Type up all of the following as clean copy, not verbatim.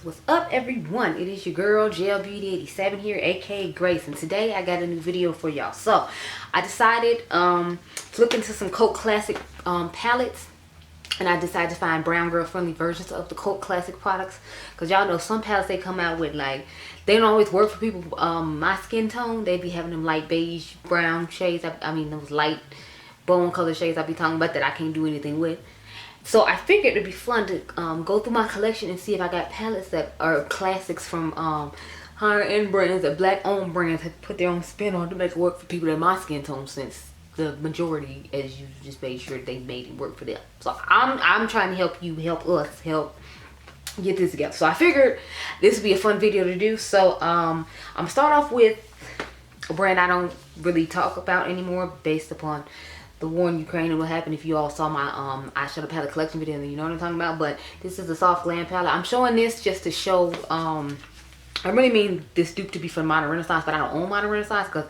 What's up, everyone? It is your girl Gel Beauty 87 here, aka Grace, and today I got a new video for y'all. So I decided to look into some cult classic palettes, and I decided to find brown girl friendly versions of the cult classic products, because y'all know some palettes they come out with, like, they don't always work for people my skin tone. They be having them light beige brown shades. I mean those light bone color shades I be talking about that I can't do anything with. So I figured it'd be fun to go through my collection and see if I got palettes that are classics from higher end brands, that black owned brands have put their own spin on to make it work for people that my skin tone, since the majority, as you just made sure they made it work for them. So I'm trying to help you, help us, help get this together. So I figured this would be a fun video to do. So I'm gonna start off with a brand I don't really talk about anymore, based upon the war in Ukraine and what happened. If you all saw my eyeshadow palette collection video, then you know what I'm talking about. But this is the Soft Glam palette. I'm showing this just to show, I really mean this dupe to be from Modern Renaissance, but I don't own Modern Renaissance because,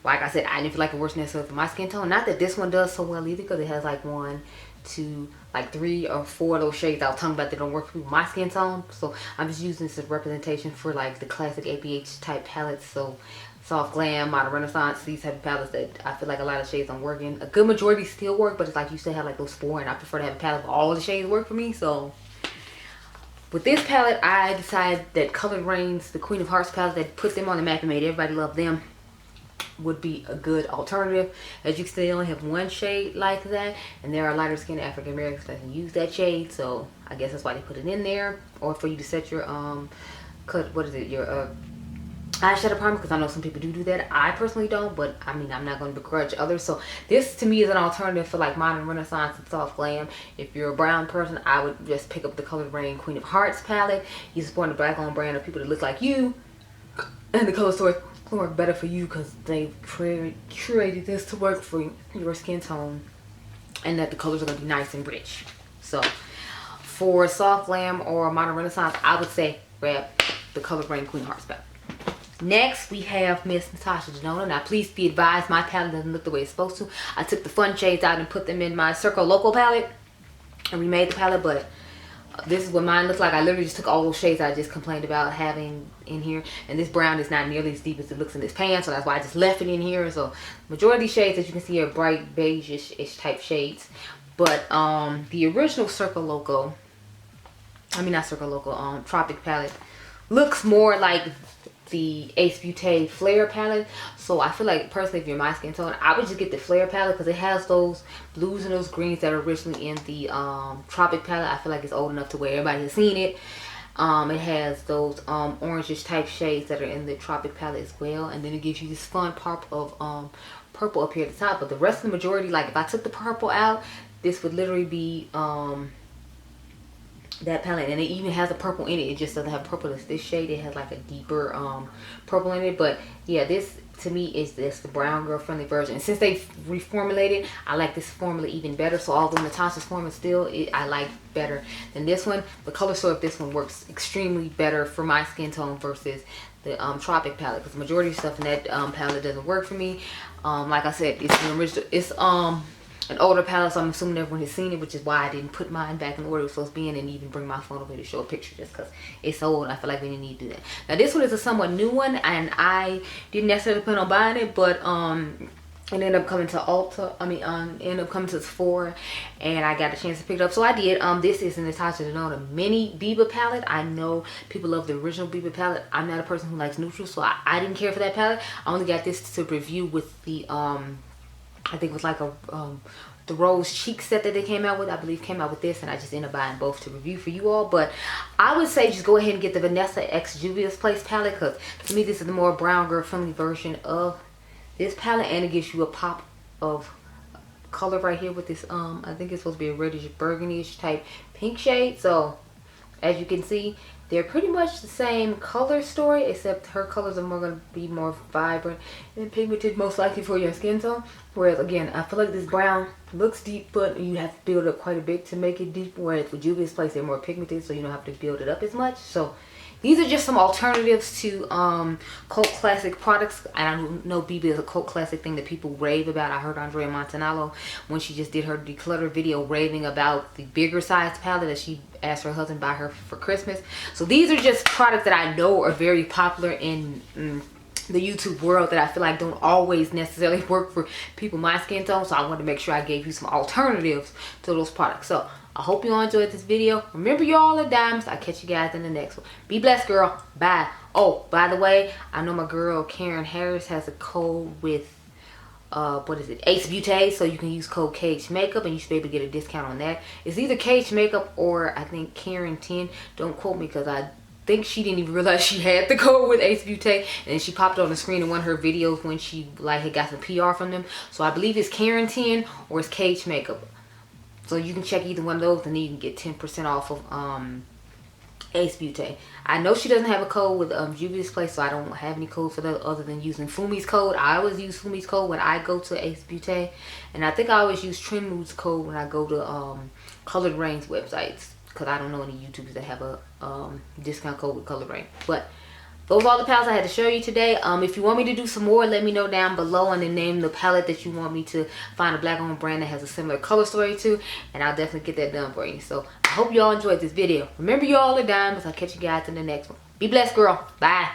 like I said, I didn't feel like it works necessarily for my skin tone. Not that this one does so well either, because it has like 1, 2, like 3 or 4 of those shades I was talking about that don't work for people my skin tone. So I'm just using this as representation for like the classic ABH type palettes. So Soft Glam, Modern Renaissance, these type of palettes that I feel like a lot of shades don't work in. A good majority still work, but it's like you still have like those 4, and I prefer to have a palette where all the shades work for me. So with this palette, I decided that Colored Rain's the Queen of Hearts palette that put them on the map and made everybody love them would be a good alternative. As you can see, they only have 1 shade like that, and there are lighter skinned African Americans that can use that shade, so I guess that's why they put it in there. Or for you to set your your eyeshadow primer, because I know some people do that. I personally don't, but I mean, I'm not going to begrudge others. So this to me is an alternative for like Modern Renaissance and Soft Glam. If you're a brown person, I would just pick up the Colored Rain Queen of Hearts palette. You support a black owned brand of people that look like you, and the color story will work better for you because they curated this to work for your skin tone, and that the colors are going to be nice and rich. So for Soft Glam or Modern Renaissance, I would say grab the Colored Rain Queen of Hearts palette. Next, we have Miss Natasha. Now, please be advised, my palette doesn't look the way it's supposed to. I took the fun shades out and put them in my Circle Loco palette and remade the palette, but this is what mine looks like. I literally just took all those shades I just complained about having in here, and this brown is not nearly as deep as it looks in this pan, so that's why I just left it in here. So majority of these shades, as you can see, are bright beige-ish type shades. But the original Circle Loco, Tropic palette looks more like the Ace Beauty Flare palette. So I feel like, personally, if you're my skin tone, I would just get the Flare palette, because it has those blues and those greens that are originally in the Tropic palette. I feel like it's old enough to where everybody has seen it. It has those orangish type shades that are in the Tropic palette as well, and then it gives you this fun pop of purple up here at the top. But the rest of the majority, like if I took the purple out, this would literally be that palette, and it even has a purple in it. It just doesn't have purple as this shade. It has like a deeper purple in it. But yeah, this to me is the brown girl friendly version, and since they reformulated, I like this formula even better. So although Natasha's formula still I like better than this one, the color story of this one works extremely better for my skin tone versus the Tropic palette, because the majority of stuff in that palette doesn't work for me. Like I said, it's an original, it's an older palette, so I'm assuming everyone has seen it, which is why I didn't put mine back in the order it was supposed to be in, and even bring my phone over to show a picture, just because it's old. I feel like we didn't need to do that. Now this one is a somewhat new one, and I didn't necessarily plan on buying it, but it ended up coming to ended up coming to Sephora, and I got a chance to pick it up, so I did. This is a Natasha Denona mini Diva palette. I know people love the original Diva palette. I'm not a person who likes neutrals, so I didn't care for that palette. I only got this to review with the I think it was like the rose cheek set that they came out with. I believe came out with this, and I just ended up buying both to review for you all. But I would say just go ahead and get the Vanessa X Juvia's Place palette, because to me this is the more brown girl friendly version of this palette, and it gives you a pop of color right here with this I think it's supposed to be a reddish burgundy-ish type pink shade. So as you can see, they're pretty much the same color story, except her colors are going to be more vibrant and pigmented, most likely for your skin tone. Whereas again, I feel like this brown looks deep, but you have to build up quite a bit to make it deep. Whereas with Juvia's Place, they're more pigmented, so you don't have to build it up as much. So these are just some alternatives to cult classic products. I don't know, BB is a cult classic thing that people rave about. I heard Andrea Montanalo, when she just did her declutter video, raving about the bigger size palette that she asked her husband to buy her for Christmas. So these are just products that I know are very popular in the YouTube world, that I feel like don't always necessarily work for people my skin tone. So I wanted to make sure I gave you some alternatives to those products. So I hope you all enjoyed this video. Remember, you all are diamonds. I'll catch you guys in the next one. Be blessed, girl. Bye. Oh, by the way, I know my girl Karen Harris has a code with what is it, Ace Beauty, so you can use code Cage Makeup and you should be able to get a discount on that. It's either Cage Makeup or I think Karen 10. Don't quote me, because I think she didn't even realize she had the code with Ace Beauty, and she popped on the screen in one of her videos when she like had got some PR from them. So I believe it's Karen 10 or it's Cage Makeup. So you can check either one of those and then you can get 10% off of Ace Beauty. I know she doesn't have a code with Juvia's Place, so I don't have any code for that other than using Fumi's code. I always use Fumi's code when I go to Ace Beauty, and I think I always use Trendmood's code when I go to Colored Rain's websites, because I don't know any YouTubers that have a discount code with Colored Rain. But those are all the palettes I had to show you today. If you want me to do some more, let me know down below and then name the palette that you want me to find a black owned brand that has a similar color story to, and I'll definitely get that done for you. So I hope you all enjoyed this video. Remember, you all are diamonds. I'll catch you guys in the next one. Be blessed, girl. Bye.